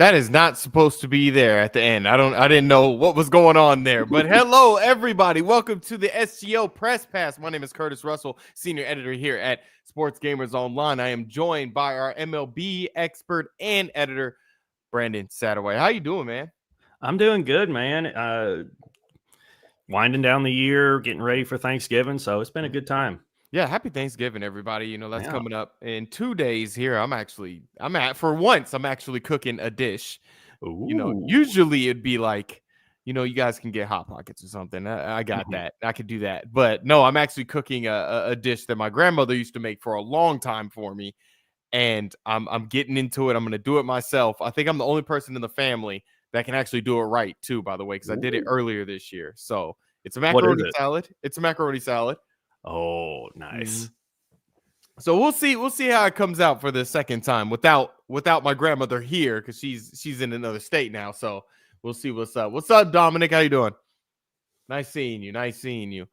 That is not supposed to be there at the end. I didn't know what was going on there. But hello, everybody. Welcome to the SGO Press Pass. My name is Curtis Russell, senior editor here at Sports Gamers Online. I am joined by our MLB expert and editor, Brandon Satterway. How you doing, man? I'm doing good, man. Winding down the year, getting ready for Thanksgiving, so it's been a good time. Yeah, happy Thanksgiving, everybody. You know, that's coming up in 2 days here. I'm actually cooking a dish. Ooh. You know, usually it'd be like, you know, you guys can get Hot Pockets or something. I got that. I could do that. But no, I'm actually cooking a dish that my grandmother used to make for a long time for me. And I'm getting into it. I'm going to do it myself. I think I'm the only person in the family that can actually do it right, too, by the way, because I did it earlier this year. So it's a macaroni salad. It's a macaroni salad. Oh, nice. So we'll see how it comes out for the second time without my grandmother here, because she's in another state now. So we'll see what's up. What's up, Dominic? How you doing? Nice seeing you.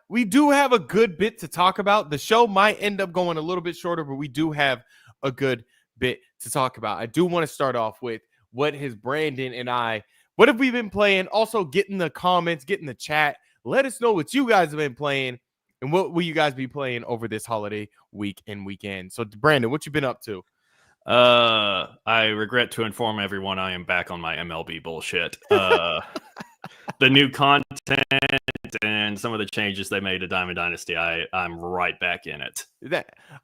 We do have a good bit to talk about. The show might end up going a little bit shorter, but we do have a good bit to talk about. I do want to start off with what have we been playing? Also, get in the comments, get in the chat. Let us know what you guys have been playing and what will you guys be playing over this holiday week and weekend. So, Brandon, what you been up to? I regret to inform everyone I am back on my MLB bullshit. The new content and some of the changes they made to Diamond Dynasty, I'm right back in it.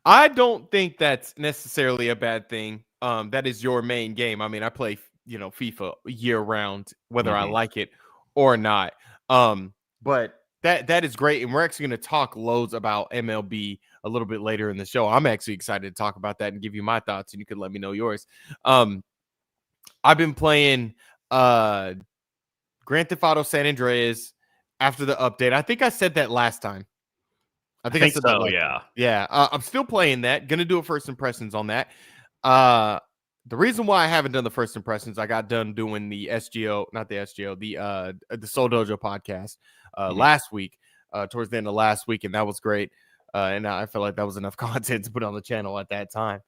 I don't think that's necessarily a bad thing. That is your main game. I mean, I play, FIFA year round, whether I like it or not. But that is great, and we're actually going to talk loads about MLB a little bit later in the show. I'm actually excited to talk about that and give you my thoughts, and you can let me know yours. I've been playing Grand Theft Auto San Andreas after the update. I think I said that last time. I think I said so. Yeah. I'm still playing that. Gonna do a first impressions on that. The reason why I haven't done the first impressions, I got done doing the SGO, not the SGO, the Soul Dojo podcast last week, towards the end of last week, and that was great. And I felt like that was enough content to put on the channel at that time.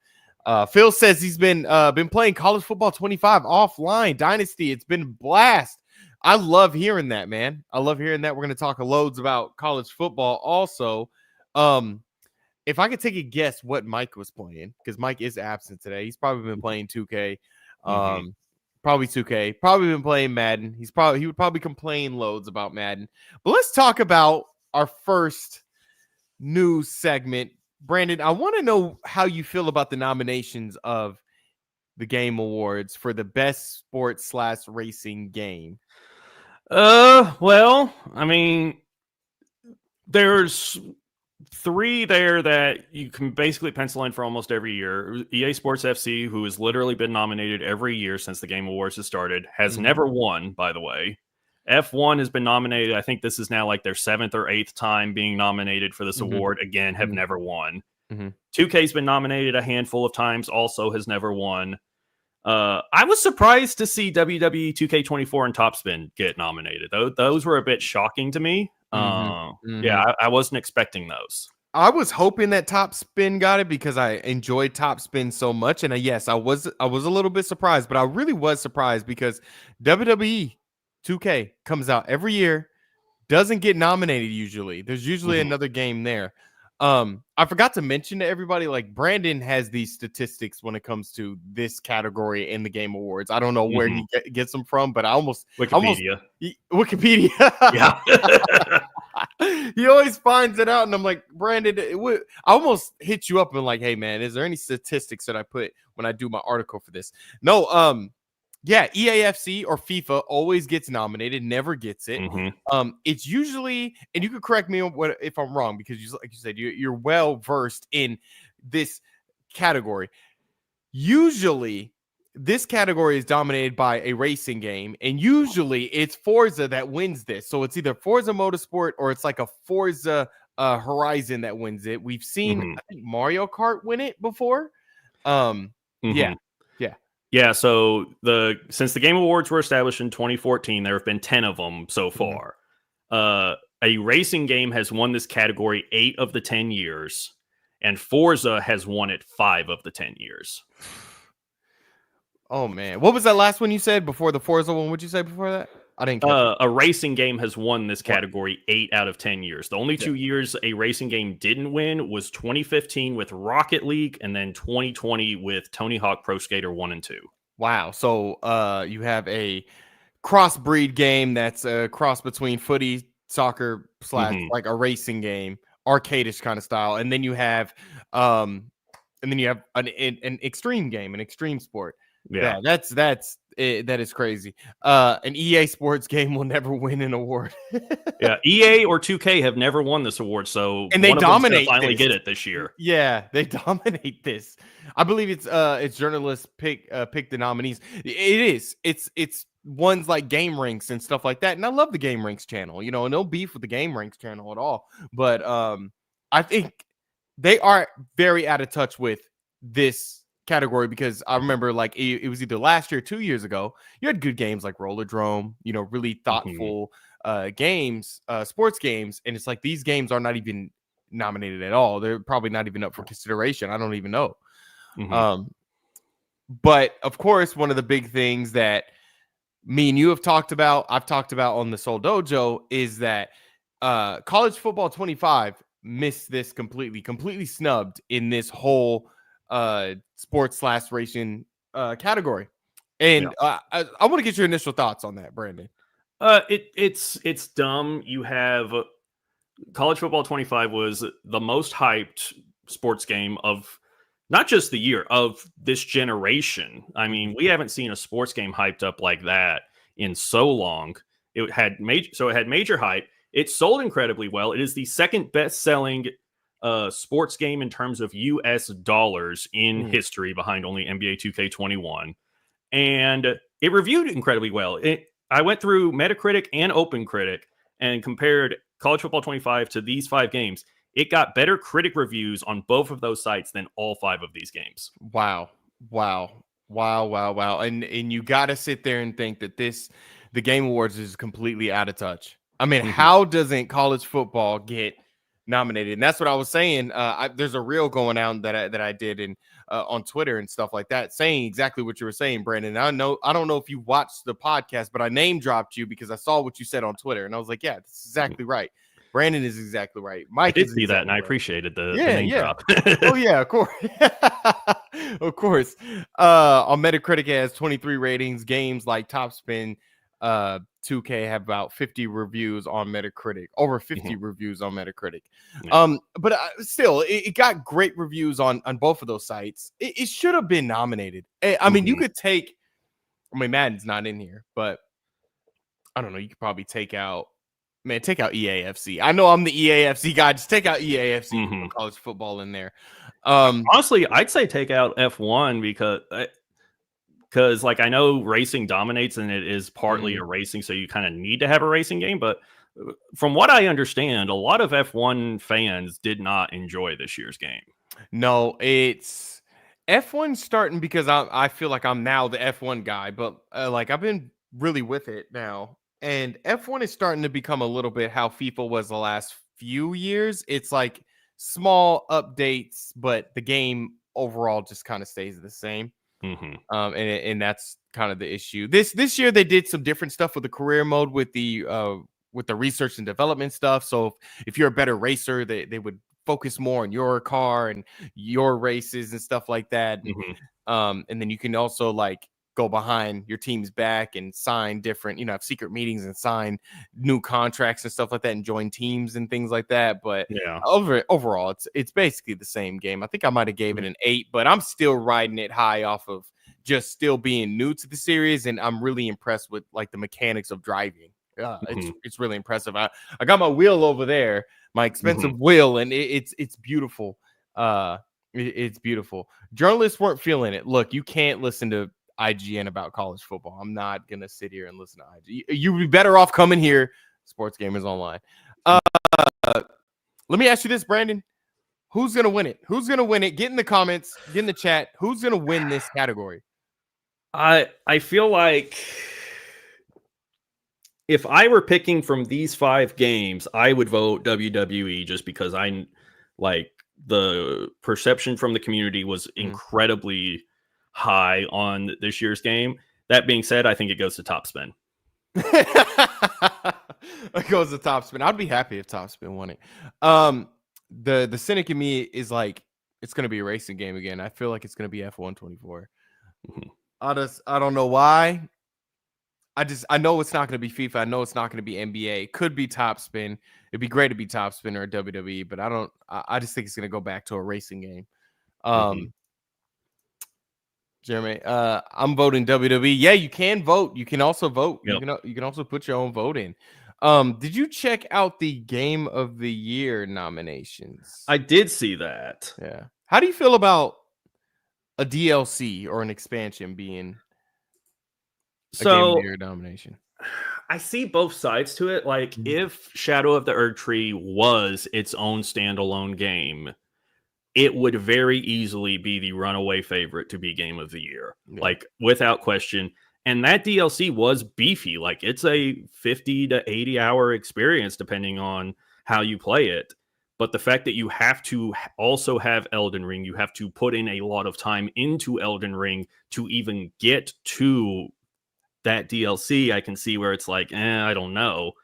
Phil says he's been playing College Football 25 offline Dynasty. It's been a blast. I love hearing that, man. I love hearing that. We're going to talk loads about college football also. If I could take a guess what Mike was playing, because Mike is absent today. He's probably been playing 2K. Probably 2K. Probably been playing Madden. He would probably complain loads about Madden. But let's talk about our first news segment. Brandon, I want to know how you feel about the nominations of the Game Awards for the best sports/racing game. Well, I mean, there's 3 there that you can basically pencil in for almost every year. EA Sports FC, who has literally been nominated every year since the Game Awards has started, has never won, by the way. F1 has been nominated. I think this is now like their 7th or 8th time being nominated for this award. Again, have never won. 2K's been nominated a handful of times, also has never won. I was surprised to see WWE 2K24 and Topspin get nominated. Those were a bit shocking to me. Yeah, I wasn't expecting those. I was hoping that Topspin got it because I enjoyed Topspin so much, and yes, I was a little bit surprised, but I really was surprised because WWE 2K comes out every year, doesn't get nominated usually. There's usually another game there. I forgot to mention to everybody, like, Brandon has these statistics when it comes to this category in the Game Awards. I don't know where he gets them from, but Wikipedia. Yeah. He always finds it out, and I'm like, Brandon, I almost hit you up and like, hey man, is there any statistics that I put when I do my article for this? No, yeah, EAFC or FIFA always gets nominated, never gets it. It's usually, and you could correct me if I'm wrong, because like you said, you're well versed in this category. Usually, this category is dominated by a racing game, and usually it's Forza that wins this. So it's either Forza Motorsport or it's like a Forza Horizon that wins it. We've seen I think Mario Kart win it before. Yeah, so since the Game Awards were established in 2014, there have been 10 of them so far. A racing game has won this category 8 of the 10 years, and Forza has won it 5 of the 10 years. Oh man, what was that last one you said before the Forza one? What'd you say before that? I didn't catch it. A racing game has won this What? category 8 out of 10 years. The only Yeah. 2 years a racing game didn't win was 2015 with Rocket League, and then 2020 with Tony Hawk Pro Skater 1 and 2. Wow. So you have a crossbreed game that's a cross between footy, soccer / like a racing game, arcadish kind of style, and then you have an extreme game, an extreme sport. Yeah. That is crazy. An EA Sports game will never win an award. Yeah, EA or 2K have never won this award, so And they one of them's gonna dominate finally this. get it this year. Yeah, they dominate this. I believe it's journalists pick the nominees. It is. It's ones like Game Ranks and stuff like that. And I love the Game Ranks channel. You know, no beef with the Game Ranks channel at all. But I think they are very out of touch with this category, because I remember like it was either last year or 2 years ago. You had good games like Rollerdrome, you know, really thoughtful games, sports games, and it's like these games are not even nominated at all. They're probably not even up for consideration. I don't even know. But of course, one of the big things that me and you have talked about, I've talked about on the Soul Dojo, is that college football 25 missed this completely snubbed in this whole sports / racing category. And I want to get your initial thoughts on that, Brandon. It's dumb. You have college football 25 was the most hyped sports game of not just the year, of this generation. I mean, we haven't seen a sports game hyped up like that in so long. It had major hype. It sold incredibly well. It is the second best selling sports game in terms of US dollars in history, behind only NBA 2K21. And it reviewed incredibly well. I went through Metacritic and OpenCritic and compared college football 25 to these 5 games. It got better critic reviews on both of those sites than all 5 of these games. Wow. And you got to sit there and think that the Game Awards is completely out of touch. I mean, how doesn't college football get nominated? And that's what I was saying. There's a reel going out that I did on Twitter and stuff like that, saying exactly what you were saying, Brandon. I don't know if you watched the podcast, but I name dropped you because I saw what you said on Twitter, and I was like, yeah, that's exactly right. Brandon is exactly right. Mike, I did see that, and I appreciated the name drop. Oh yeah, of course. Of course. On Metacritic, it has 23 ratings. Games like Top Spin 2K have about 50 reviews on Metacritic, over 50 reviews on Metacritic. But still, it got great reviews on both of those sites. It should have been nominated. I mean, you could take, Madden's not in here, but I don't know, you could probably take out EAFC. I know I'm the EAFC guy. Just take out EAFC and put college football in there. Honestly, I'd say take out F1 because like I know racing dominates and it is partly a racing, so you kind of need to have a racing game. But from what I understand, a lot of F1 fans did not enjoy this year's game. No, it's F1 starting because I feel like I'm now the F1 guy, but like I've been really with it now. And F1 is starting to become a little bit how FIFA was the last few years. It's like small updates, but the game overall just kind of stays the same. And that's kind of the issue. This year they did some different stuff with the career mode with the research and development stuff. So if you're a better racer, they would focus more on your car and your races and stuff like that. And then you can also like go behind your team's back and sign different, have secret meetings and sign new contracts and stuff like that and join teams and things like that. But overall, it's basically the same game. I think I might have gave it an 8, but I'm still riding it high off of just still being new to the series. And I'm really impressed with like the mechanics of driving. It's really impressive. I got my wheel over there, my expensive wheel, and it's beautiful. It's beautiful. Journalists weren't feeling it. Look, you can't listen to IGN about college football. I'm not gonna sit here and listen to IGN. You'd be better off coming here. Sports Gamers Online. Let me ask you this, Brandon. Who's gonna win it? Who's gonna win it? Get in the comments, get in the chat. Who's gonna win this category? I feel like if I were picking from these 5 games, I would vote WWE just because I like the perception from the community was incredibly high on this year's game. That being said, I think it goes to Top Spin. It goes to Top Spin. I'd be happy if Top Spin won it. The cynic in me is like, it's going to be a racing game again. I feel like it's going to be F124. I don't know why. I know it's not going to be FIFA. I know it's not going to be NBA. It could be Top Spin. It'd be great to be Top Spin or WWE, but I just think it's going to go back to a racing game. Jeremy, I'm voting WWE. Yeah, you can vote. You can also vote. Yep. You can also put your own vote in. Did you check out the Game of the Year nominations? I did see that. Yeah. How do you feel about a DLC or an expansion being a Game of the Year nomination? I see both sides to it. Like, if Shadow of the Erdtree was its own standalone game, it would very easily be the runaway favorite to be Game of the Year, like without question. And that DLC was beefy. Like, it's a 50 to 80 hour experience, depending on how you play it. But the fact that you have to also have Elden Ring, you have to put in a lot of time into Elden Ring to even get to that DLC, I can see where it's like, I don't know.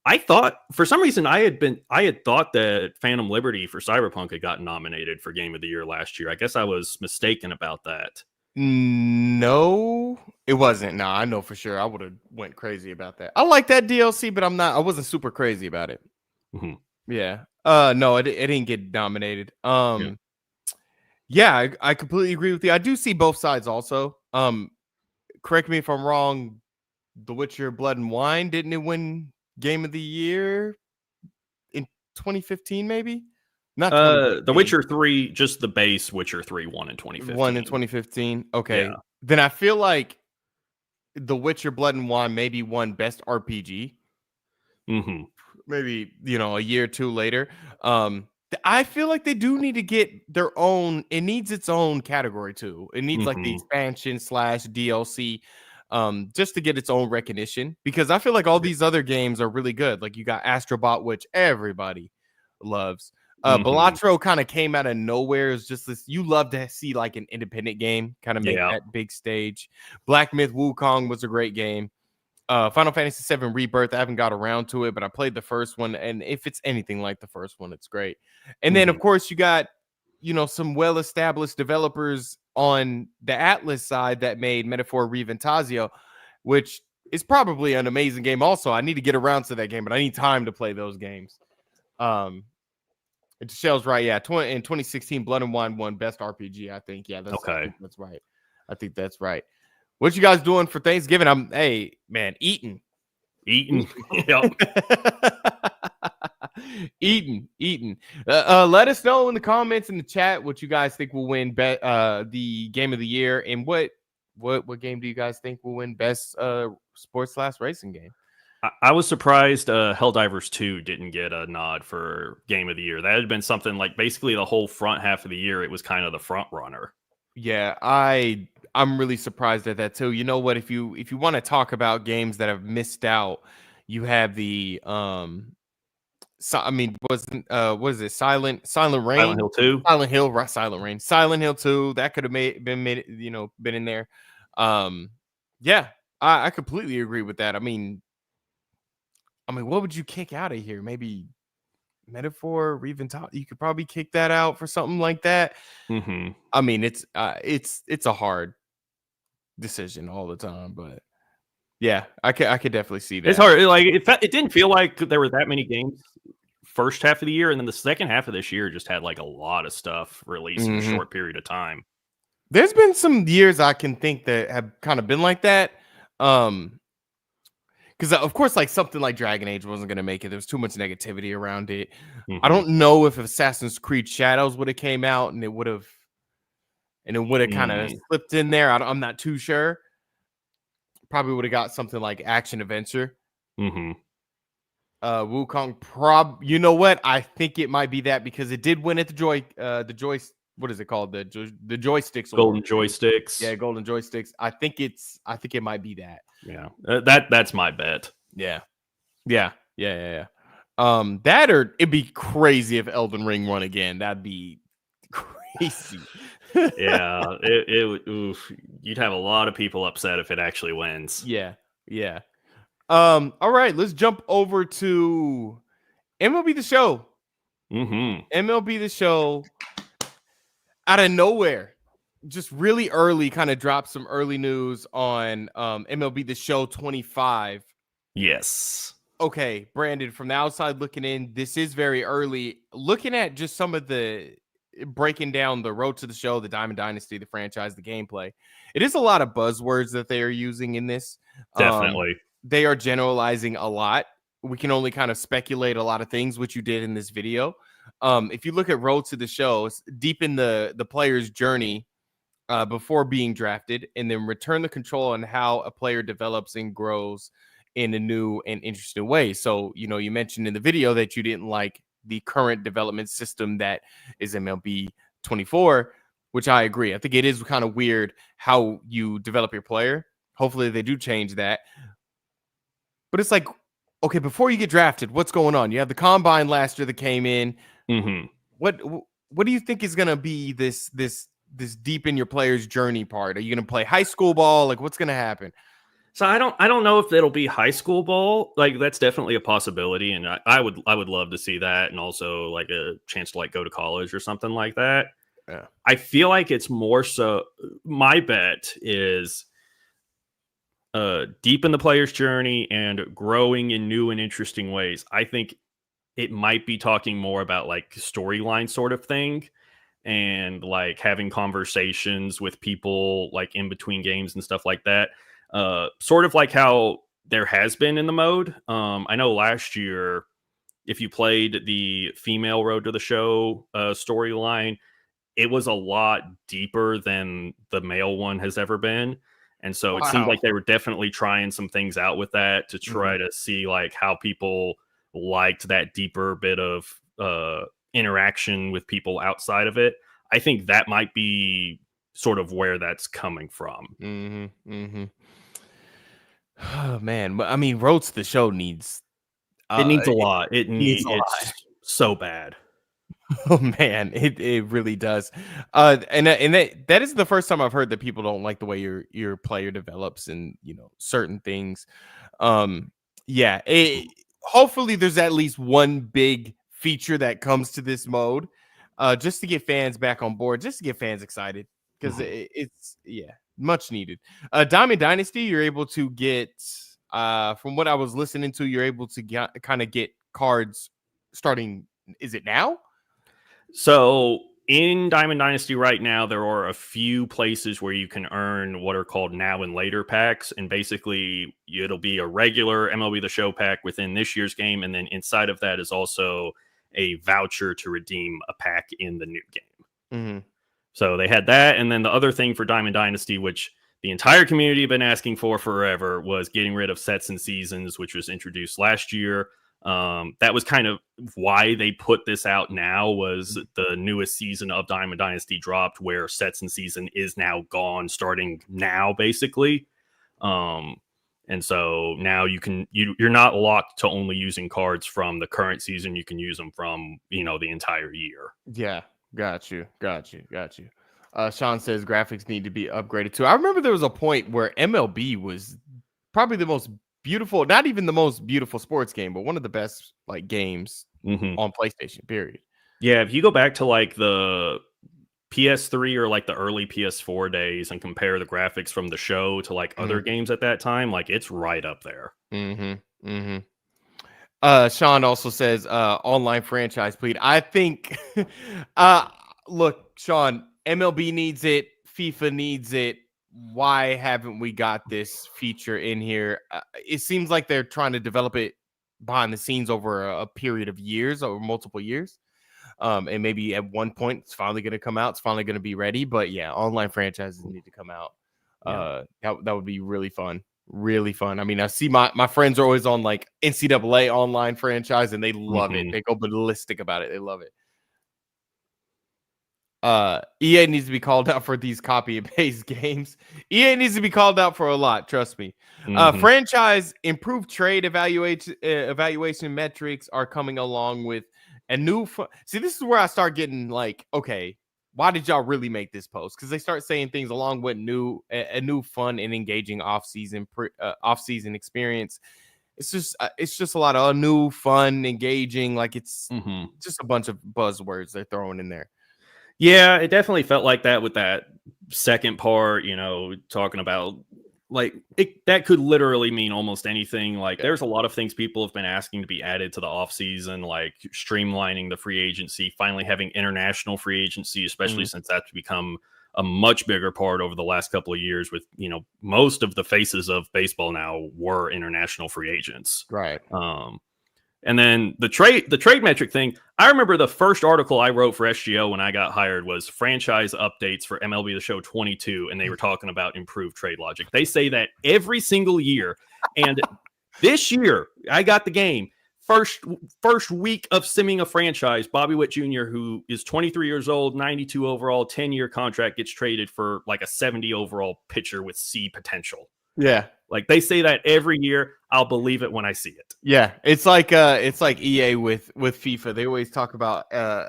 I thought, for some reason, I had thought that Phantom Liberty for Cyberpunk had gotten nominated for Game of the Year last year. I guess I was mistaken about that. No, it wasn't. No, I know for sure. I would have went crazy about that. I like that DLC, but I wasn't super crazy about it. Yeah. No, it didn't get nominated. Yeah, I completely agree with you. I do see both sides also. Correct me if I'm wrong. The Witcher Blood and Wine, didn't it win Game of the Year in 2015, maybe? Not The Witcher 3, just the base Witcher 3 won in 2015. Won in 2015. Okay. Yeah. Then I feel like The Witcher Blood and Wine maybe won Best RPG. Maybe, a year or two later. I feel like they do need to get their own. It needs its own category too. It needs like the expansion / DLC, just to get its own recognition. Because I feel like all these other games are really good. Like you got Astrobot, which everybody loves. Balatro kind of came out of nowhere. It's just this. You love to see like an independent game kind of make that big stage. Black Myth Wukong was a great game. Final Fantasy VII Rebirth, I haven't got around to it, but I played the first one, and if it's anything like the first one, it's great. And then, of course, you got, some well-established developers on the Atlas side that made Metaphor Reventasio, which is probably an amazing game also. I need to get around to that game, but I need time to play those games. Shell's right, yeah. In 2016, Blood and Wine won Best RPG, I think. Yeah, that's right. I think that's right. What you guys doing for Thanksgiving? Eating. Yep. Eating. Let us know in the comments in the chat what you guys think will win the Game of the Year, and what game do you guys think will win Best Sports / Racing Game? I was surprised Helldivers 2 didn't get a nod for Game of the Year. That had been something like basically the whole front half of the year. It was kind of the front runner. Yeah, I'm really surprised at that too. You know what? If you want to talk about games that have missed out, you have the what is it? Silent Rain? Silent Hill 2. Silent Hill, right? Silent Rain. Silent Hill 2. That could have been in there. Yeah, I completely agree with that. I mean, what would you kick out of here? Maybe Metaphor, Reventasio. You could probably kick that out for something like that. I mean, it's a hard decision all the time, but yeah, I could definitely see that. It's hard. Like it didn't feel like there were that many games first half of the year, and then the second half of this year just had like a lot of stuff released in a short period of time. There's been some years I can think that have kind of been like that. Because of course, like something like Dragon Age wasn't going to make it. There was too much negativity around it. I don't know if Assassin's Creed Shadows would have came out and it would have kind of slipped in there. I'm not too sure. Probably would have got something like Action Adventure. Wukong, you know what? I think it might be that because it did win at the what is it called? The joysticks. Golden joysticks. Yeah, golden joysticks. I think it might be that. Yeah. That's my bet. Yeah. That or it'd be crazy if Elden Ring won again. That'd be crazy. Yeah, oof, you'd have a lot of people upset if it actually wins. Yeah, yeah. All right, let's jump over to MLB The Show. MLB The Show, out of nowhere, just really early, kind of dropped some early news on MLB The Show 25. Yes. Okay, Brandon, from the outside looking in, this is very early. Looking at just some of the breaking down the road to the show, the Diamond Dynasty, the franchise, the gameplay, it is a lot of buzzwords that they are using in this. Definitely. They are generalizing a lot. We can only kind of speculate a lot of things, which you did in this video. If you look at road to the show, it's deep in the player's journey before being drafted, and then return the control on how a player develops and grows in a new and interesting way. So, you mentioned in the video that you didn't like the current development system that is MLB 24, which I agree. I think it is kind of weird how you develop your player. Hopefully they do change that. But it's like, okay, before you get drafted, what's going on? You have the combine last year that came in. What do you think is going to be this deep in your player's journey part? Are you going to play high school ball? Like, what's going to happen? So I don't know if it'll be high school ball. Like, that's definitely a possibility, and I would love to see that, and also like a chance to like go to college or something like that. Yeah. I feel like it's more so. My bet is deep in the player's journey and growing in new and interesting ways. I think it might be talking more about like storyline sort of thing, and like having conversations with people like in between games and stuff like that. Sort of like how there has been in the mode. I know last year, if you played the female Road to the Show storyline, it was a lot deeper than the male one has ever been. And so it seemed like they were definitely trying some things out with that to try to see like how people liked that deeper bit of interaction with people outside of it. I think that might be sort of where that's coming from. Oh man, I mean, road to the show needs it needs a lot. It's so bad. Oh man, it really does. And that is the first time I've heard that people don't like the way your player develops and certain things. Yeah, hopefully there's at least one big feature that comes to this mode, just to get fans back on board, just to get fans excited, because it's much needed. Diamond Dynasty, you're able to get, from what I was listening to, you're able to kind of get cards starting. Is it now? So in Diamond Dynasty right now, there are a few places where you can earn what are called now and later packs. And basically, it'll be a regular MLB The Show pack within this year's game. And then inside of that is also a voucher to redeem a pack in the new game. So they had that. And then the other thing for Diamond Dynasty, which the entire community had been asking for forever, was getting rid of sets and seasons, which was introduced last year. That was kind of why they put this out now, was the newest season of Diamond Dynasty dropped, where sets and season is now gone starting now, basically. And so now you're not locked to only using cards from the current season. You can use them from, the entire year. Yeah. Got you. Sean says graphics need to be upgraded too. I remember there was a point where MLB was probably the most beautiful, not even the most beautiful sports game, but one of the best like games on PlayStation, period. Yeah, if you go back to like the PS3 or like the early PS4 days and compare the graphics from the show to like other games at that time, like it's right up there. Sean also says online franchise, please. I think look, Sean, MLB needs it, FIFA needs it. Why haven't we got this feature in here? It seems like they're trying to develop it behind the scenes over a period of years, or multiple years. And maybe at one point it's finally going to come out. It's finally going to be ready. But yeah, online franchises need to come out. That would be really fun. Really fun. I mean, I see my friends are always on like NCAA online franchise, and they love it. They go ballistic about it. They love it. EA needs to be called out for these copy and paste games. EA needs to be called out for a lot. Trust me. Franchise improved trade evaluation metrics are coming along with a new. See, this is where I start getting like, okay, why did y'all really make this post? Because they start saying things along with a new fun and engaging off-season experience. It's just a lot of new, fun, engaging. Like it's just a bunch of buzzwords they're throwing in there. Yeah, it definitely felt like that with that second part, talking about like that could literally mean almost anything. Like there's a lot of things people have been asking to be added to the offseason, like streamlining the free agency, finally having international free agency, especially since that's become a much bigger part over the last couple of years with, most of the faces of baseball now were international free agents. Right. And then the trade metric thing, I remember the first article I wrote for SGO when I got hired was franchise updates for MLB The Show 22, and they were talking about improved trade logic. They say that every single year, and this year I got the game. First week of simming a franchise, Bobby Witt Jr., who is 23 years old, 92 overall, 10-year contract, gets traded for like a 70 overall pitcher with C potential. Yeah. Like they say that every year. I'll believe it when I see it. Yeah, it's like EA with FIFA. They always talk about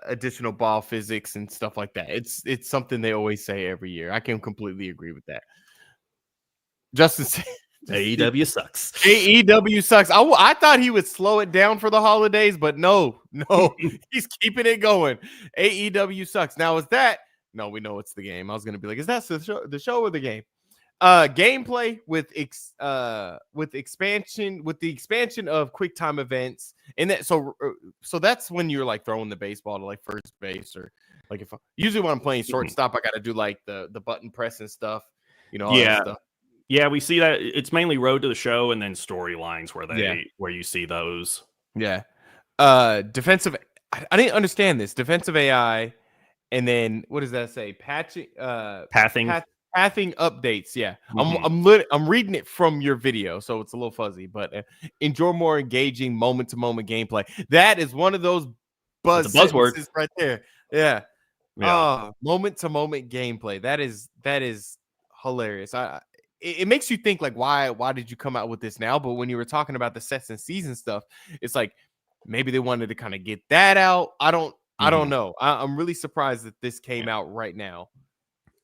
additional ball physics and stuff like that. It's something they always say every year. I can completely agree with that. Justin, AEW sucks. AEW sucks. I thought he would slow it down for the holidays, but no, he's keeping it going. AEW sucks. Now is that? No, we know it's the game. I was gonna be like, is that the show or the game? Gameplay with the expansion of quick time events, and that so that's when you're like throwing the baseball to like first base, or like usually when I'm playing shortstop, I got to do like the button press and stuff, all that stuff. Yeah, we see that it's mainly Road to the Show and then storylines where you see those. Yeah, defensive. I didn't understand this defensive AI, and then what does that say? Pathing updates. Yeah. I'm reading it from your video, so it's a little fuzzy, but enjoy more engaging moment-to-moment gameplay. That is one of those buzzwords right there. Yeah. Moment-to-moment gameplay. That is hilarious. It makes you think like, why did you come out with this now? But when you were talking about the sets and season stuff, it's like maybe they wanted to kind of get that out. I don't know. I'm really surprised that this came out right now.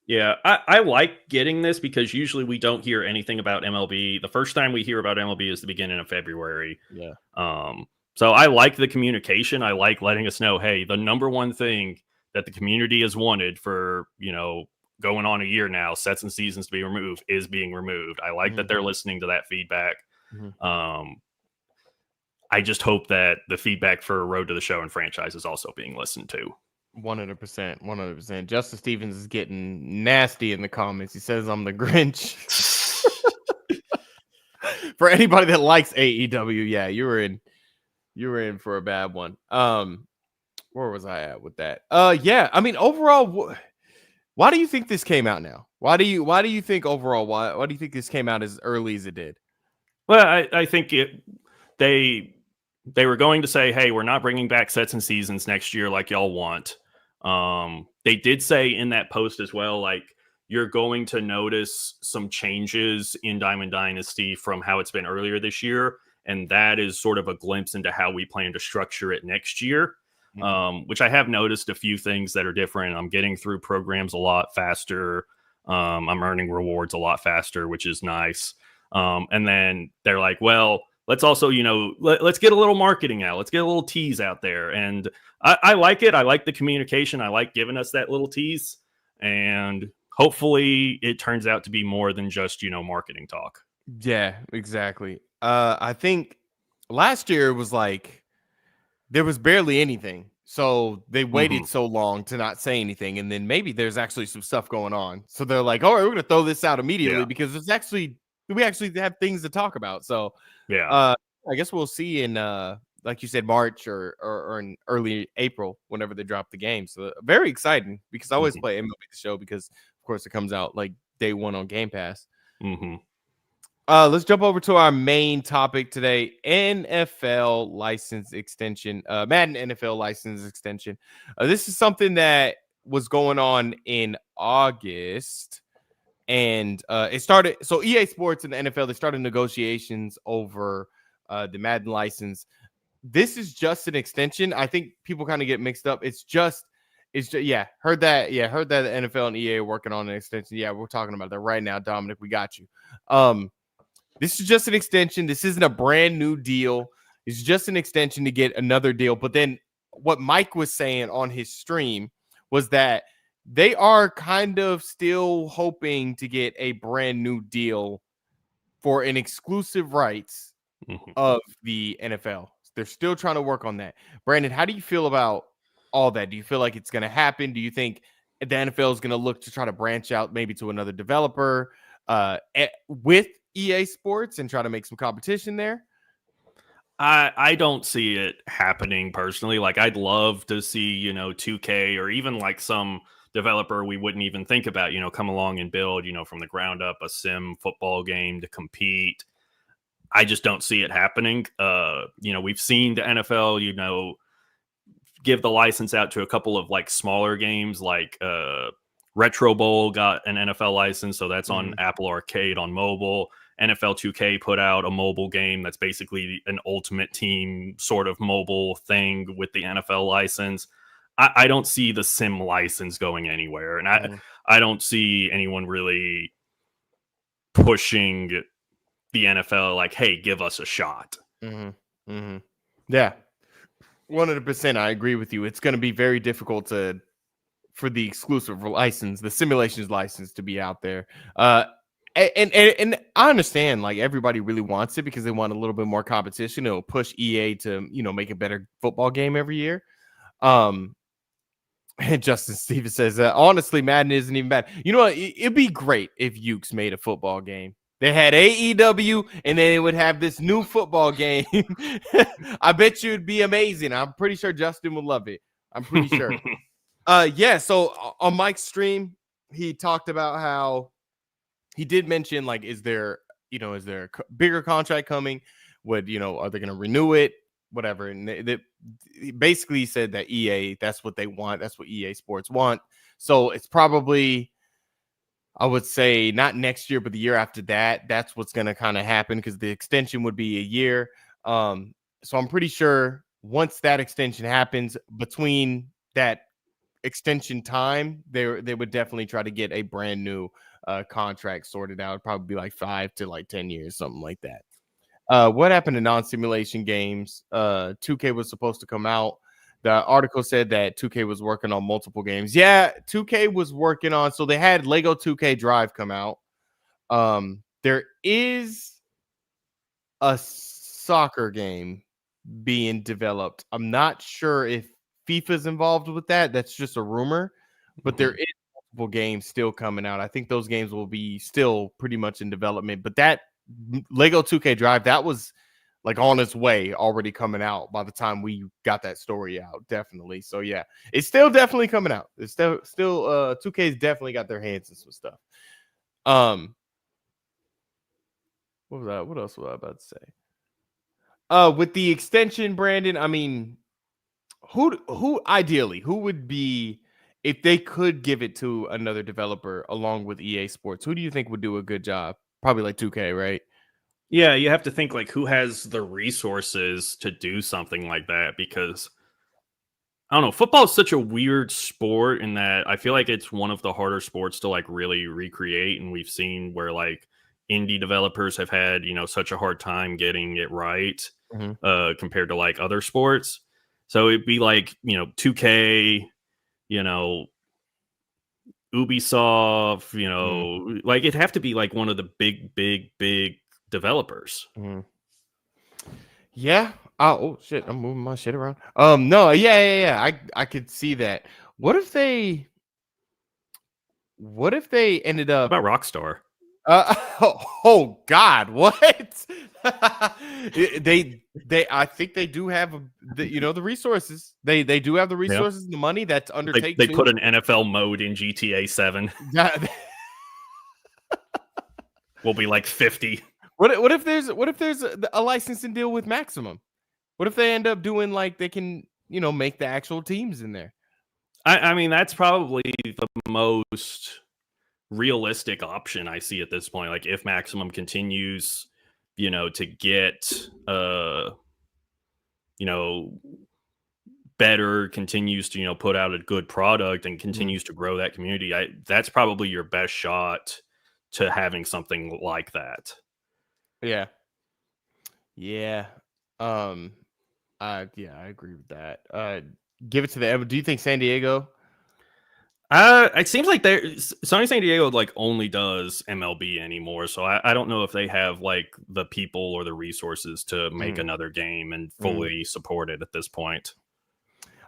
Yeah, I like getting this because usually we don't hear anything about MLB. The first time we hear about MLB is the beginning of February. Yeah. So I like the communication. I like letting us know, hey, the number one thing that the community has wanted for, going on a year now, sets and seasons to be removed, is being removed. I like that they're listening to that feedback. I just hope that the feedback for Road to the Show and franchise is also being listened to. 100%. Justin Stevens is getting nasty in the comments. He says I'm the Grinch. For anybody that likes AEW, yeah, you were in for a bad one. Where was I at with that? Yeah, I mean, overall, why do you think this came out now? Why do you think overall? Why do you think this came out as early as it did? Well, I think they were going to say, hey, we're not bringing back sets and seasons next year like y'all want. They did say in that post as well, like, you're going to notice some changes in Diamond Dynasty from how it's been earlier this year. And that is sort of a glimpse into how we plan to structure it next year, which I have noticed a few things that are different. I'm getting through programs a lot faster. I'm earning rewards a lot faster, which is nice. And then they're like, well, let's also, let's get a little marketing out. Let's get a little tease out there. And I like it. I like the communication. I like giving us that little tease. And hopefully it turns out to be more than just, marketing talk. Yeah, exactly. I think last year was like there was barely anything. So they waited so long to not say anything. And then maybe there's actually some stuff going on. So they're like, all right, we're going to throw this out immediately because we actually have things to talk about. So I guess we'll see in like you said, March or in early April, whenever they drop the game. So very exciting because I always play MLB The Show because of course it comes out like day one on Game Pass. Let's jump over to our main topic today: NFL license extension, Madden NFL license extension. This is something that was going on in August, and it started. So EA Sports and the NFL, they started negotiations over the Madden license. This is just an extension. I think people kind of get mixed up. It's just It's just, yeah, heard that. Yeah, heard that the NFL and EA are working on an extension. Yeah, we're talking about that right now, Dominic. We got you. This is just an extension. This isn't a brand new deal. It's just an extension to get another deal. But then what Mike was saying on his stream was that they are kind of still hoping to get a brand new deal for an exclusive rights of the NFL. They're still trying to work on that. Brandon, how do you feel about all that? Do you feel like it's going to happen? Do you think the NFL is going to look to try to branch out maybe to another developer with EA Sports and try to make some competition there? I don't see it happening personally. Like, I'd love to see, 2K or even like some developer we wouldn't even think about, come along and build, from the ground up a sim football game to compete. I just don't see it happening. We've seen the NFL, give the license out to a couple of like smaller games, like Retro Bowl got an NFL license, so that's on Apple Arcade on mobile. NFL 2K put out a mobile game that's basically an Ultimate Team sort of mobile thing with the NFL license. I don't see the sim license going anywhere, and I don't see anyone really pushing the NFL like, hey, give us a shot. Yeah, 100%. I agree with you. It's going to be very difficult for the exclusive license, the simulations license, to be out there. And I understand, like, everybody really wants it because they want a little bit more competition. It'll push EA to, make a better football game every year. And Justin Stevens says, honestly, Madden isn't even bad. You know what? It'd be great if Ukes made a football game. They had AEW, and then they would have this new football game. I bet you it'd be amazing. I'm pretty sure Justin would love it. I'm pretty sure. Yeah, so on Mike's stream, he talked about how he did mention, like, is there a bigger contract coming? Are they going to renew it? Whatever. And they basically said that EA, that's what they want. That's what EA Sports want. So it's probably, I would say, not next year, but the year after that. That's what's going to kind of happen because the extension would be a year. So I'm pretty sure once that extension happens, between that extension time, they would definitely try to get a brand new contract sorted out. It'd probably be like 5 to like 10 years, something like that. What happened to non-simulation games? 2K was supposed to come out. The article said that 2K was working on multiple games. Yeah, 2K was working on, so they had Lego 2K Drive come out. There is a soccer game being developed. I'm not sure if FIFA's involved with that. That's just a rumor, but there is multiple games still coming out. I think those games will be still pretty much in development, but that Lego 2K Drive, that was like on its way, already coming out by the time we got that story out. Definitely. So yeah, it's still definitely coming out. It's still 2K's definitely got their hands in some stuff. What was that? What else was I about to say? With the extension, Brandon, I mean, who ideally, who would be, if they could give it to another developer along with EA Sports, who do you think would do a good job? Probably like 2K, right? Yeah, you have to think like who has the resources to do something like that, because I don't know, football is such a weird sport in that I feel like it's one of the harder sports to like really recreate, and we've seen where like indie developers have had, such a hard time getting it right compared to like other sports. So it'd be like, 2K, Ubisoft, like it'd have to be like one of the big developers. Yeah. Oh shit, I'm moving my shit around. No, yeah. I could see that. What if they ended up How about Rockstar? Oh God, what? they I think they do have the resources. They do have the resources and the money that's undertaken. They put an NFL mode in GTA 7. We'll be like 50. What if there's a licensing deal with Maximum? What if they end up doing like they can, make the actual teams in there? I mean, that's probably the most realistic option I see at this point. Like if Maximum continues, to get better, continues to put out a good product, and continues to grow that community, that's probably your best shot to having something like that. Yeah. Yeah. Um. Yeah, I agree with that. Give it to the. Do you think San Diego? It seems like Sony San Diego like only does MLB anymore, so I don't know if they have like the people or the resources to make another game and fully support it at this point.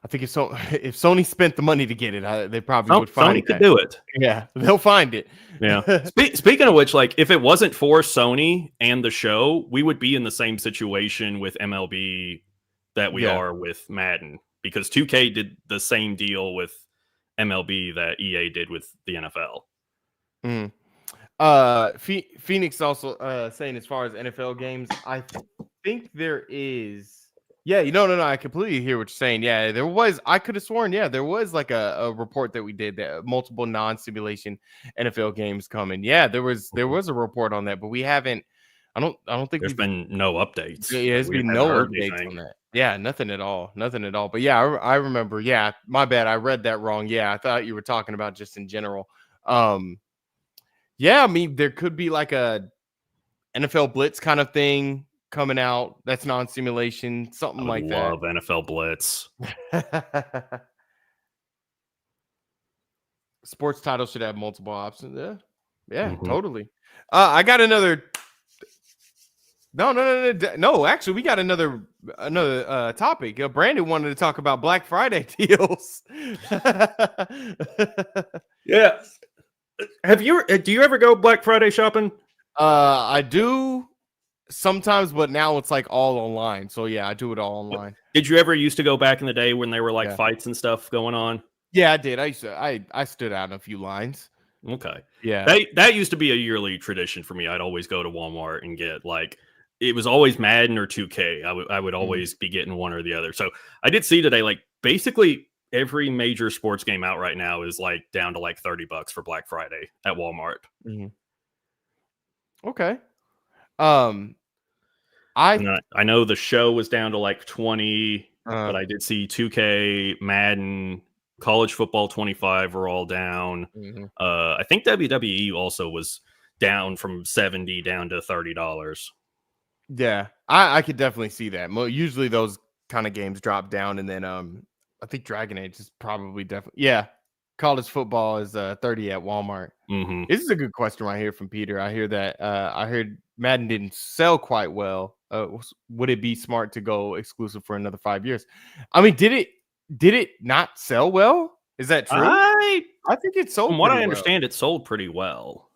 I think if Sony spent the money to get it, they probably would find Sony could do it. Yeah, they'll find it. Yeah. Speaking of which, like if it wasn't for Sony and the show, we would be in the same situation with MLB that we are with Madden, because 2K did the same deal with MLB that EA did with the NFL. Phoenix also saying, as far as NFL games, I think there is. Yeah, no, I completely hear what you're saying. Yeah, there was. I could have sworn. Yeah, there was like a report that we did that multiple non-simulation NFL games coming. Yeah, there was a report on that, but we haven't. I don't think there's been no updates. Yeah, there's been no updates on that. Yeah, nothing at all. But yeah, I remember. Yeah, my bad. I read that wrong. Yeah, I thought you were talking about just in general. Yeah, I mean, there could be like a NFL Blitz kind of thing coming out. That's non-simulation, something like that. I love NFL Blitz. Sports titles should have multiple options. Yeah, totally. I got another. No. Actually, we got another topic. Brandon wanted to talk about Black Friday deals. Yeah. Do you ever go Black Friday shopping? I do sometimes, but now it's like all online. So yeah, I do it all online. Did you ever used to go back in the day when there were like fights and stuff going on? Yeah, I did. I stood out in a few lines. Okay. Yeah. That used to be a yearly tradition for me. I'd always go to Walmart and get like, it was always Madden or 2K. I would always be getting one or the other. So I did see today, like basically every major sports game out right now is like down to like $30 for Black Friday at Walmart. Okay. I know the show was down to like 20, but I did see 2K, Madden, college football 25 were all down. I think WWE also was down from 70 down to $30. Yeah, I could definitely see that. Usually those kind of games drop down, and then I think Dragon Age is probably definitely. Yeah, college football is 30 at Walmart. This is a good question right here from Peter. I hear that I heard Madden didn't sell quite well. Would it be smart to go exclusive for another 5 years? I mean, did it not sell well? Is that true? I think it sold. From what I understand, it sold pretty well.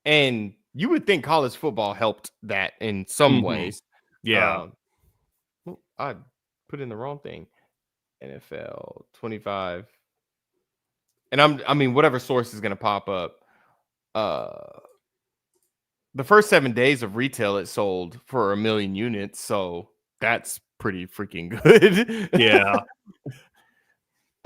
And you would think college football helped that in some ways. Yeah. I put in the wrong thing. NFL 25. And I mean, whatever source is going to pop up. The first 7 days of retail, it sold for 1 million units. So that's pretty freaking good. Yeah.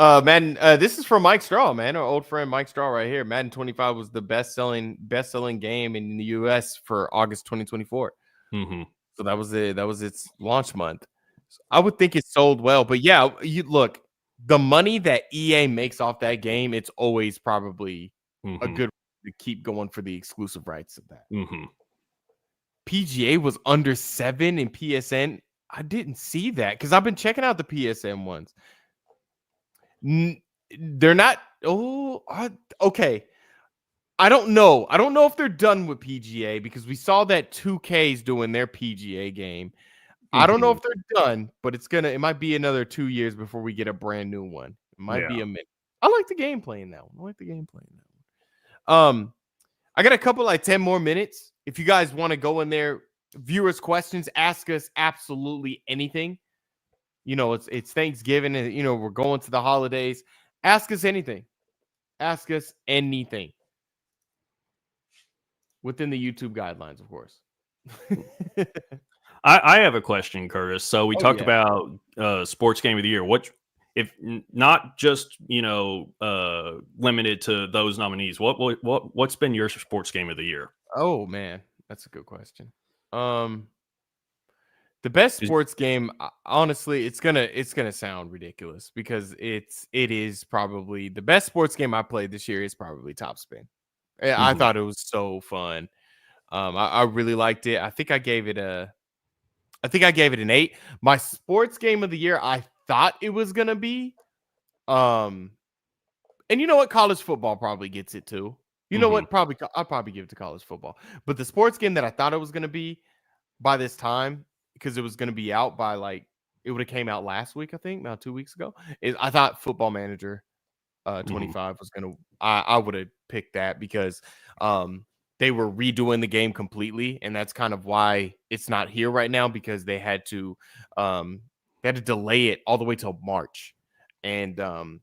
Madden, this is from Mike Straw, man, our old friend Mike Straw right here. Madden 25 was the best-selling game in the US for August 2024. So that was its launch month. So I would think it sold well, but yeah, you look, the money that EA makes off that game, it's always probably a good to keep going for the exclusive rights of that. PGA was under 7 in PSN. I didn't see that because I've been checking out the PSN ones. They're not. Okay. I don't know. I don't know if they're done with PGA because we saw that 2K's doing their PGA game. I don't know if they're done, but it might be another 2 years before we get a brand new one. It might be a minute. I like the gameplay in that one. I got a couple like 10 more minutes. If you guys want to go in there, viewers' questions, ask us absolutely anything. It's Thanksgiving and we're going to the holidays. Ask us anything. Within the YouTube guidelines, of course. I have a question, Curtis. So we talked about sports game of the year. What if not just limited to those nominees? What's been your sports game of the year? Oh man, that's a good question. The best sports game, honestly, it's gonna sound ridiculous because it is probably the best sports game I played this year is probably Top Spin. I thought it was so fun. I really liked it. I think I gave it an 8. My sports game of the year, I thought it was gonna be, and you know what, college football probably gets it too. You know what, I'll probably give it to college football. But the sports game that I thought it was gonna be by this time, because it was going to be out by it would have came out last week, I think, about 2 weeks ago. I thought Football Manager 25 was going to, I would have picked that because they were redoing the game completely. And that's kind of why it's not here right now, because they had to delay it all the way till March. And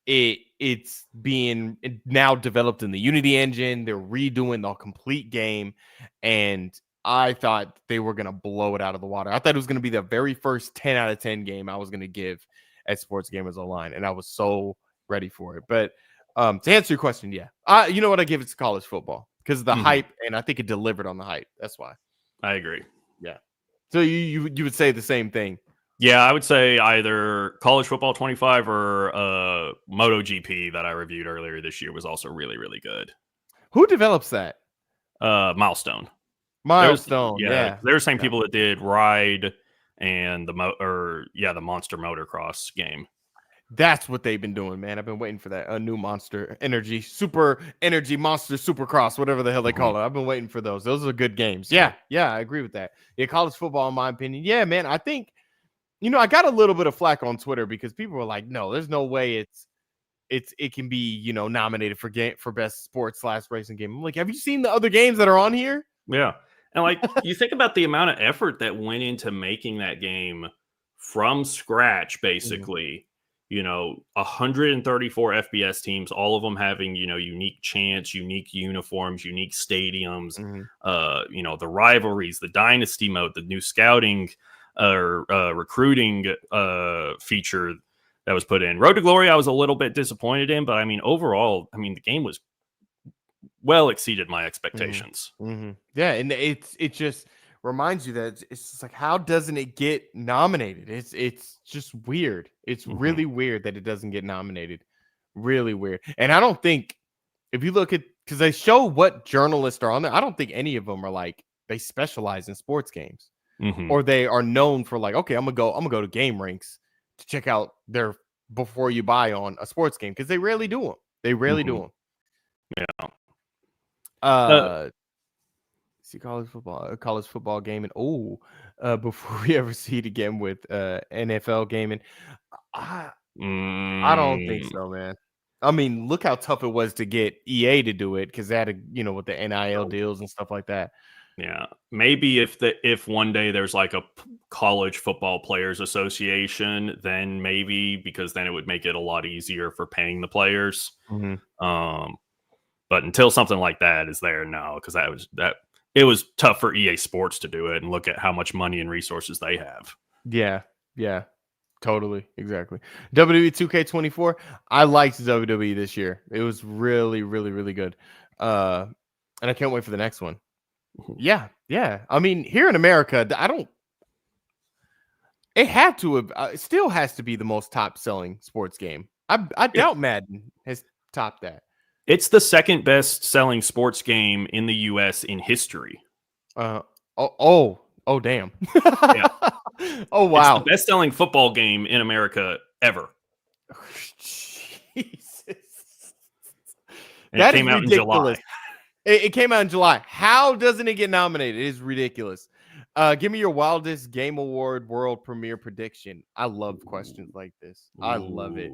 it's being now developed in the Unity engine. They're redoing the complete game. And I thought they were going to blow it out of the water. I thought it was going to be the very first 10 out of 10 game I was going to give at Sports Gamers Online, and I was so ready for it. But to answer your question, yeah. You know what? I give it to college football because of the hype, and I think it delivered on the hype. That's why. I agree. Yeah. So you would say the same thing? Yeah, I would say either college football 25 or MotoGP that I reviewed earlier this year was also really, really good. Who develops that? Milestone. Yeah. They're the same people that did Ride and the Monster Motocross game. That's what they've been doing, man. I've been waiting for that new Monster Energy, Super Energy Monster Supercross, whatever the hell they call it. I've been waiting for those. Those are good games. Yeah, I agree with that. Yeah, college football, in my opinion. Yeah, man. I think, I got a little bit of flack on Twitter because people were like, "No, there's no way it can be nominated for best sports / racing game." I'm like, have you seen the other games that are on here? Yeah. And you think about the amount of effort that went into making that game from scratch, basically, 134 FBS teams, all of them having, unique chants, unique uniforms, unique stadiums, the rivalries, the dynasty mode, the new scouting recruiting feature that was put in. Road to Glory, I was a little bit disappointed in, but overall, the game was well exceeded my expectations. Yeah, and it just reminds you that it's just like, how doesn't it get nominated? It's just weird. It's really weird that it doesn't get nominated. Really weird. And I don't think, if you look at, because they show what journalists are on there, I don't think any of them are they specialize in sports games, or they are known for okay, I'm gonna go to Game Ranks to check out their before you buy on a sports game, because they rarely do them. They rarely do them. Yeah. See college football gaming. Before we ever see it again with NFL gaming, I don't think so, man. Look how tough it was to get EA to do it, because they had to, with the NIL deals and stuff like that. Yeah, maybe if one day there's a college football players association, then maybe, because then it would make it a lot easier for paying the players. But until something like that is there, no, because it was tough for EA Sports to do it, and look at how much money and resources they have. Yeah, totally, exactly. WWE 2K24, I liked WWE this year. It was really, really, really good. And I can't wait for the next one. Yeah. Here in America, it had to have, it still has to be the most top selling sports game. I doubt Madden has topped that. It's the second best selling sports game in the US in history. Damn. Yeah. Oh, wow. It's the best selling football game in America ever. Jesus. And it came out in July. It came out in July. How doesn't it get nominated? It is ridiculous. Give me your wildest Game Award world premiere prediction. I love questions like this. I love it.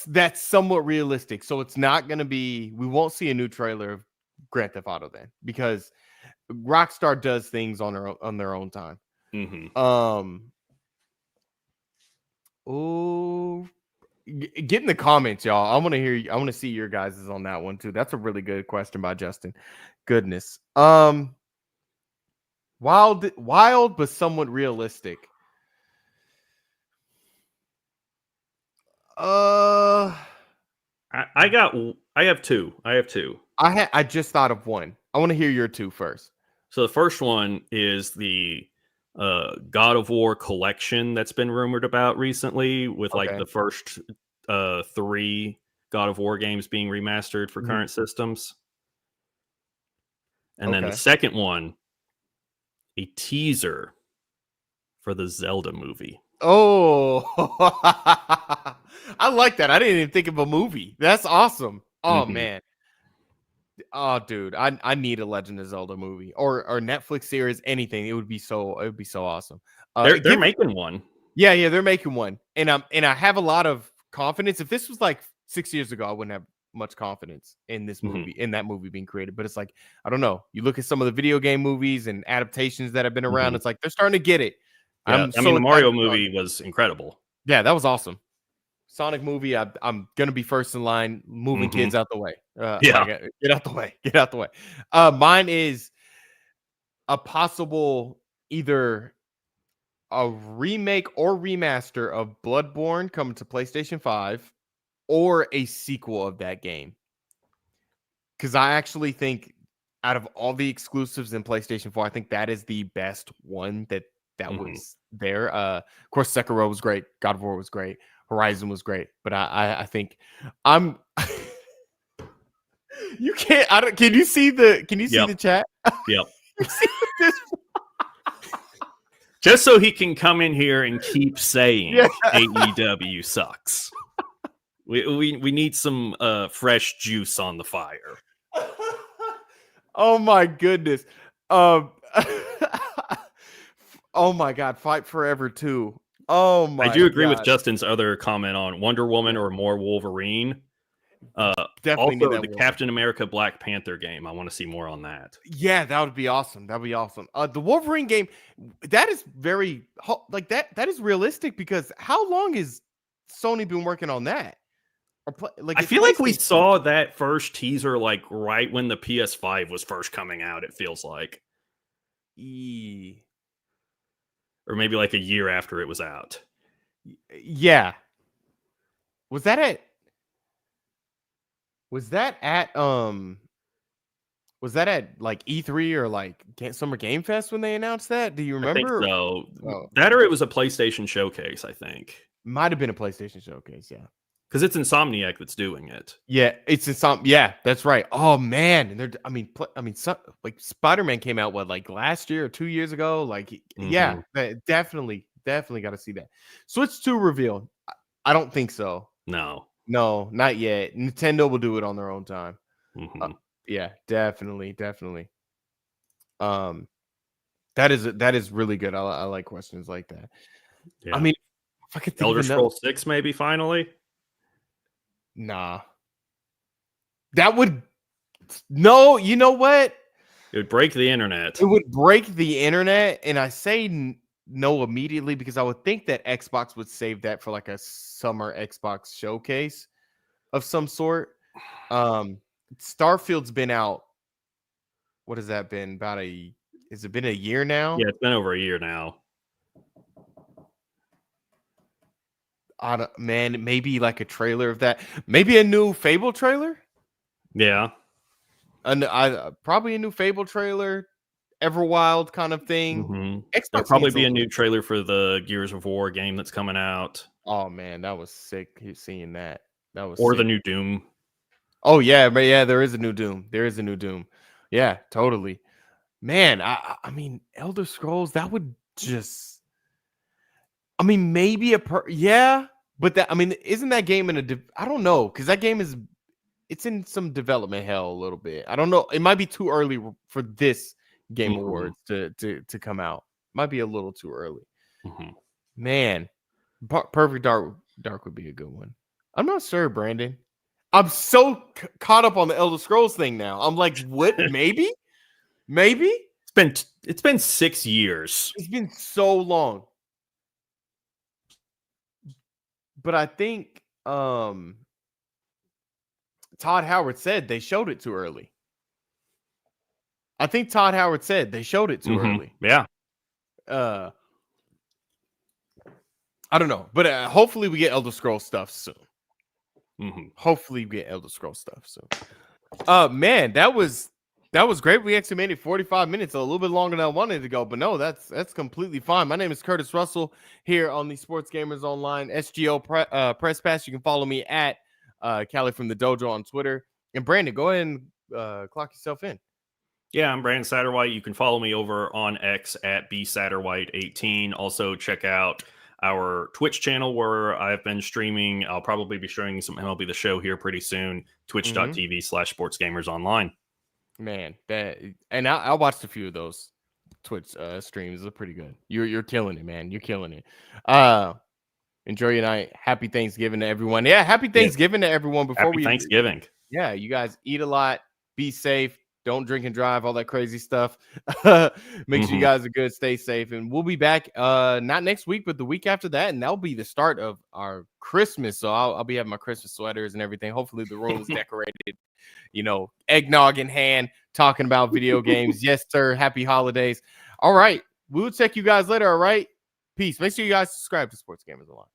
That's somewhat realistic. So it's not going to be, we won't see a new trailer of Grand Theft Auto then, because Rockstar does things on their own time. Get in the comments, y'all. I want to hear you. I want to see your guys' on that one too. That's a really good question by Justin. Goodness. Wild but somewhat realistic. I have two. I just thought of one. I want to hear your two first. So the first one is the God of War collection that's been rumored about recently, with like Okay. the first 3 God of War games being remastered for current systems. And then the Okay. second one, a teaser for the Zelda movie. Oh, I like that. I didn't even think of a movie. That's awesome. Oh Mhm. man. Oh dude, I need a Legend of Zelda movie or Netflix series, anything. It would be so awesome. They're making one. Yeah, they're making one. And I have a lot of confidence. If this was like 6 years ago, I wouldn't have much confidence in this movie, in that movie being created. But it's like, I don't know. You look at some of the video game movies and adaptations that have been around, Mhm. it's like they're starting to get it. Yeah, I'm I mean so the excited Mario for Sonic. movie was incredible. Yeah, that was awesome. Sonic movie, I'm gonna be first in line, moving kids out the way. Yeah. Get out the way, get out the way. Mine is a possible either a remake or remaster of Bloodborne coming to PlayStation 5 or a sequel of that game. Because I actually think out of all the exclusives in PlayStation 4, I think that is the best one that was there. Of course, Sekiro was great. God of War was great. Horizon was great. But I think I'm you can't I don't can you see the chat? Yep. You see this? Just so he can come in here and keep saying Yeah. AEW sucks. We need some fresh juice on the fire. Oh my goodness. Um Oh my god, Fight Forever 2. Oh my I do agree with god. Justin's other comment on Wonder Woman or more Wolverine. Definitely need Also, that the Wolverine. Captain America Black Panther game. I want to see more on that. Yeah, that would be awesome. That would be awesome. The Wolverine game, that is very like that is realistic because how long has Sony been working on that? I feel like we saw that first teaser like right when the PS5 was first coming out, it feels like. Or maybe like a year after it was out. Yeah. Was that at like E3 or like Summer Game Fest when they announced that? Do you I think remember? so. Oh. That or it was a PlayStation showcase, I think. Might have been a PlayStation showcase, yeah. Because it's Insomniac that's doing it. Yeah, it's yeah, that's right. Oh man, and like Spider-Man came out like last year or 2 years ago. Like, yeah, definitely got to see that. Switch 2 reveal. I don't think so. No, not yet. Nintendo will do it on their own time. Yeah, definitely. That is really good. I like questions like that. Yeah. I mean, if I could think Elder of Scrolls 6 maybe finally. Nah. That would no, you know what? It would break the internet. It would break the internet, and I say no immediately because I would think that Xbox would save that for like a summer Xbox showcase of some sort. Starfield's been out. What has that been? Has it been a year now? Yeah, it's been over a year now. Man, maybe like a trailer of that. Maybe a new Fable trailer. Yeah, probably a new Fable trailer, Everwild kind of thing. Xbox there'll probably be a new trailer for the Gears of War game that's coming out. Oh man, that was sick. Seeing that was or sick. the new Doom. Oh yeah, but yeah, there is a new Doom. Yeah, totally. Man, I mean, Elder Scrolls. That would just. I mean, maybe yeah, but isn't that game in a? I don't know, because that game it's in some development hell a little bit. I don't know. It might be too early for this Game Awards to come out. Might be a little too early. Man, Perfect Dark would be a good one. I'm not sure, Brandon. I'm so caught up on the Elder Scrolls thing now. I'm like, what? Maybe. It's been 6 years. It's been so long. But I think Todd Howard said they showed it too early. I think Todd Howard said they showed it too early. Yeah. I don't know, but hopefully we get Elder Scrolls stuff soon. Hopefully we get Elder Scrolls stuff soon. Man, that was That was great. We actually made it 45 minutes, a little bit longer than I wanted to go, but no, that's completely fine. My name is Curtis Russell here on the Sports Gamers Online SGO Press Pass. You can follow me at Cali from the Dojo on Twitter. And Brandon, go ahead and clock yourself in. Yeah, I'm Brandon Satterwhite. You can follow me over on X at bsatterwhite18. Also, check out our Twitch channel where I've been streaming. I'll probably be showing some MLB The Show here pretty soon. Twitch.tv/sportsgamersonline. Man, I watched a few of those Twitch streams. They're pretty good. You're killing it, man. You're killing it. Enjoy your night. Happy Thanksgiving to everyone. Yeah, happy Thanksgiving to everyone. Happy Thanksgiving. Yeah, you guys eat a lot. Be safe. Don't drink and drive, all that crazy stuff. Make sure you guys are good. Stay safe. And we'll be back not next week, but the week after that. And that'll be the start of our Christmas. So I'll be having my Christmas sweaters and everything. Hopefully the room is decorated, eggnog in hand, talking about video games. Yes, sir. Happy holidays. All right. We'll check you guys later. All right. Peace. Make sure you guys subscribe to Sports Gamers Online.